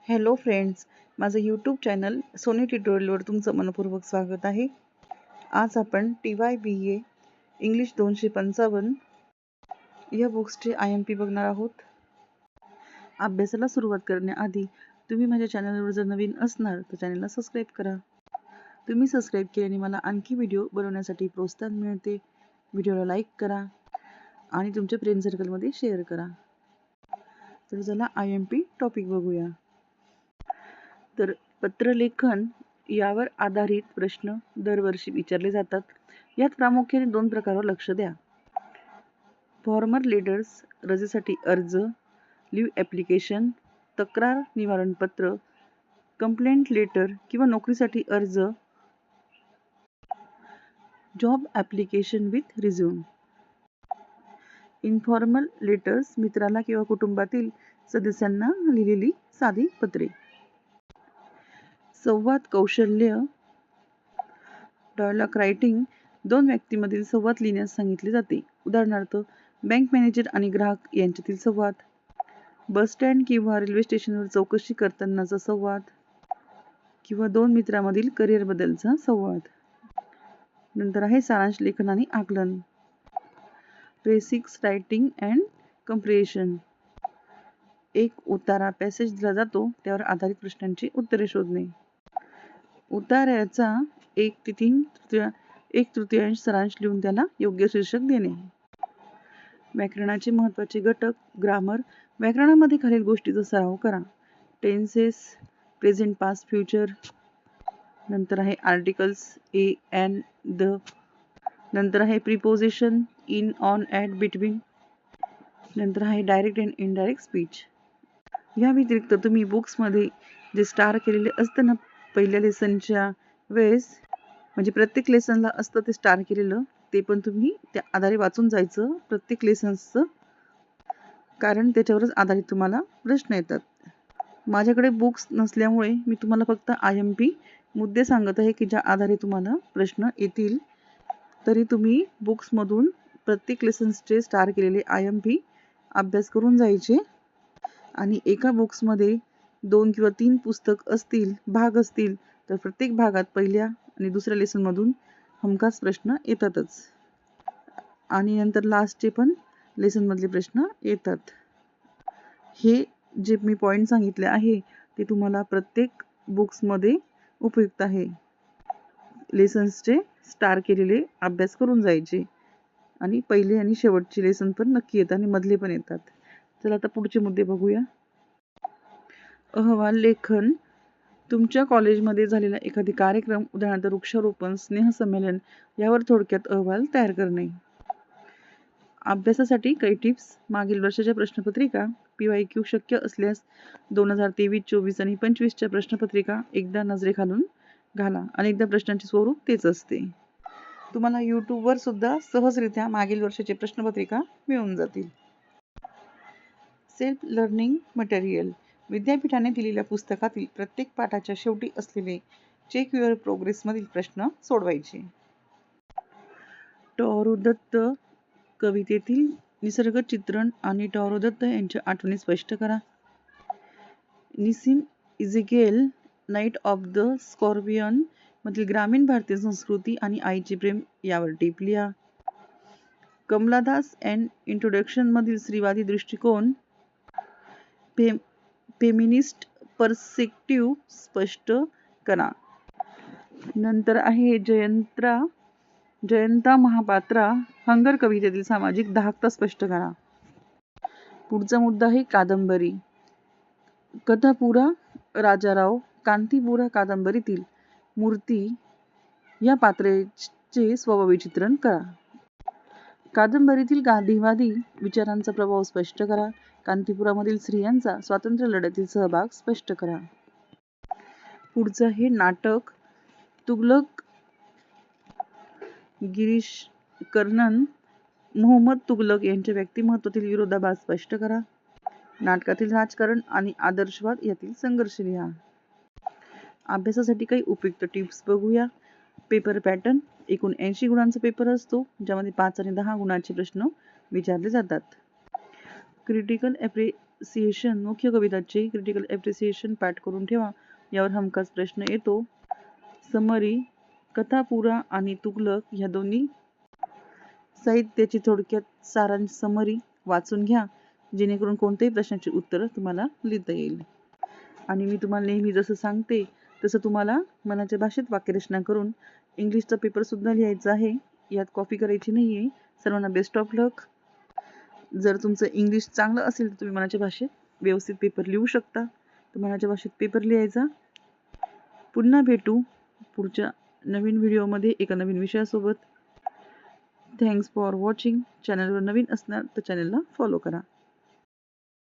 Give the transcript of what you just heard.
Hello friends, माझं YouTube channel Sony ट्युटोरियलवर तुमचं मनपूर्वक स्वागत आहे. आज आपण TYBA इंग्लिश 255 या बुक्सचे IMP बघणार आहोत. अभ्यासाला सुरुवात करण्याआधी तुम्ही माझ्या चॅनलवर जर नवीन असणार तर चॅनलला सबस्क्राईब करा. तुम्ही सबस्क्राईब केल्याने मला आणखी व्हिडिओ बनवण्यासाठी प्रोत्साहन मिळते. व्हिडिओला लाईक करा आणि तुमच्या फ्रेंड सर्कलमध्ये शेअर करा. तर चला IMP टॉपिक बघूया. तर पत्रलेखन यावर आधारित प्रश्न दरवर्षी विचारले जातात. यात प्रामुख्याने 2 प्रकारावर लक्ष द्या. फॉर्मर लेटर्स रजेसाठी अर्ज, लीव्ह ॲप्लिकेशन, तक्रार निवारण पत्र, कंप्लेंट लेटर किंवा नोकरीसाठी अर्ज, job application with resume. Informal letters मित्राला किंवा कुटुंबातील सदस्यांना लिहिलेली साधी पत्रे. संवाद कौशल्य डायलॉग रायटिंग 2 व्यक्तींमधील संवाद लिहिण्यास सांगितले जाते. उदाहरणार्थ बँक मॅनेजर आणि ग्राहक यांच्यातील संवाद, बस स्टँड किंवा रेल्वे स्टेशनवर चौकशी करतानाचा संवाद किंवा 2 मित्रांमधील करिअरबद्दलचा संवाद. नंतर आहे सारांश लेखन आणि आकलन, बेसिक्स रायटिंग अँड कंप्रिहेन्शन. एक उतारा पॅसेज दिला जातो, त्यावर आधारित प्रश्नांची उत्तरे शोधणे. उतार्याचा 1/3 सारांश लिहून त्याला योग्य शीर्षक देणे. व्याकरणाचे महत्त्वाचे घटक. ग्रामर. व्याकरणामध्ये खालील गोष्टींचा सराव करा. Tenses, present, past, future. नंतर आहे आर्टिकल्स ए, एन, द. नंतर आहे preposition in, on, at, between. नंतर आहे डायरेक्ट अँड इनडायरेक्ट स्पीच. या व्यतिरिक्त तुम्ही बुक्समध्ये जे स्टार केलेले असतं ना पहिल्या लेसनच्या वेळेस, म्हणजे प्रत्येक लेसनला असतं ते स्टार केलेलं, ते पण तुम्ही त्या आधारे वाचून जायचं प्रत्येक लेसन्सचं, कारण त्याच्यावरच आधारित तुम्हाला प्रश्न येतात. माझ्याकडे बुक्स नसल्यामुळे मी तुम्हाला फक्त IMP मुद्दे सांगत आहे की ज्या आधारे तुम्हाला प्रश्न येतील. तरी तुम्ही बुक्समधून प्रत्येक लेसन्सचे स्टार केलेले IMP अभ्यास करून जायचे. आणि एका बुक्समध्ये 2 किंवा 3 पुस्तक असतील, भाग असतील, तर प्रत्येक भागात पहिल्या आणि दुसऱ्या लेसनमधून हमखास प्रश्न येतातच. आणि नंतर लास्टचे पण लेसनमधले प्रश्न येतात. हे जे मी पॉईंट सांगितले आहे ते तुम्हाला प्रत्येक बुक्समध्ये उपयुक्त आहे. लेसन्सचे स्टार केलेले अभ्यास करून जायचे आणि पहिले आणि शेवटचे लेसन पण नक्की येतात आणि मधले पण येतात. चला आता पुढचे मुद्दे बघूया. अहवाल लेखन. तुमच्या कॉलेजमध्ये झालेला एखादी कार्यक्रम, उदाहरणार्थ वृक्षारोपण, स्नेहसंमेलन, यावर थोडक्यात अहवाल तयार करणे. अभ्यासासाठी काही टिप्स. मागील वर्षाच्या प्रश्नपत्रिका PYQ शक्य असल्यास 2023, 24 आणि 25च्या प्रश्नपत्रिका एकदा नजरेखालून घाला. अनेकदा प्रश्नांचे स्वरूप तेच असते. तुम्हाला यूट्यूबवर सुद्धा सहजरित्या मागील वर्षाची प्रश्नपत्रिका मिळून जातील. Self learning material. विद्यापीठाने दिलेल्या पुस्तकातील प्रत्येक पाठाच्या शेवटी असलेले चेक युअर प्रोग्रेसमधील प्रश्न सोडवायचे. टॉरो दत्त कवितेतील निसर्ग चित्रण आणि टॉरो दत्त यांच्या आठवणी स्पष्ट करा. निसिम इझेकिएल नाईट ऑफ द स्कॉर्पियन मधील ग्रामीण भारतीय संस्कृती आणि आईचे प्रेम यावर टिप लिहा. कमलादास अँड इंट्रोडक्शन मधील स्त्रीवादी दृष्टिकोन, फेमिनिस्ट पर्स्पेक्टिव्ह स्पष्ट करा. नंतर आहे जयंता महापात्रा हंगर कवितेतील सामाजिक दाहकता स्पष्ट करा. पुढचा मुद्दा आहे कादंबरी. कथापुरा राजाराव कांतीपुरा कादंबरीतील मूर्ती या पात्राचे स्वभावी चित्रण करा. कादंबरीतील गांधीवादी विचारांचा प्रभाव स्पष्ट करा. कांतीपुरामधील स्त्रियांचा स्वातंत्र्य लढ्यातील सहभाग स्पष्ट करा. पुढचं हे नाटक. तुघलक गिरीश कर्नन मोहम्मद तुघलक यांच्या व्यक्तिमत्वातील विरोधाभास स्पष्ट करा. नाटकातील राजकारण आणि आदर्शवाद यातील संघर्ष लिहा. अभ्यासासाठी काही उपयुक्त टिप्स बघूया. Paper pattern. एकूण 80 गुणांचा पेपर असतो, ज्यामध्ये 5 आणि 10 गुणांचे प्रश्न विचारले जातात. क्रिटिकल ॲप्रिसिएशन, मुख्य कविताचे क्रिटिकल ॲप्रिसिएशन पाठ करून ठेवा. यावर हमखास प्रश्न येतो. समरी, कथापुरा आणि तुगलक ह्या दोन्ही साहित्याची थोडक्यात सारांश समरी वाचून घ्या, जेणेकरून कोणत्याही प्रश्नाची उत्तरं तुम्हाला लिहिता येईल. आणि मी तुम्हाला नेहमी जसं सांगते तसं तुम्हाला मनाच्या भाषेत वाक्यरचना करून इंग्लिशचा पेपर सुद्धा लिहायचा आहे. यात कॉपी करायची नाही आहे. सर्वांना बेस्ट ऑफ लक. जर तुमचं इंग्लिश चांगलं असेल तर तुम्ही मनाच्या भाषेत व्यवस्थित पेपर लिहू शकता. तर मनाच्या भाषेत पेपर लिहायचा. पुन्हा भेटू पुढच्या नवीन व्हिडिओमध्ये एका नवीन विषयासोबत. Thanks for watching. चॅनलवर नवीन असणार तर चॅनलला फॉलो करा.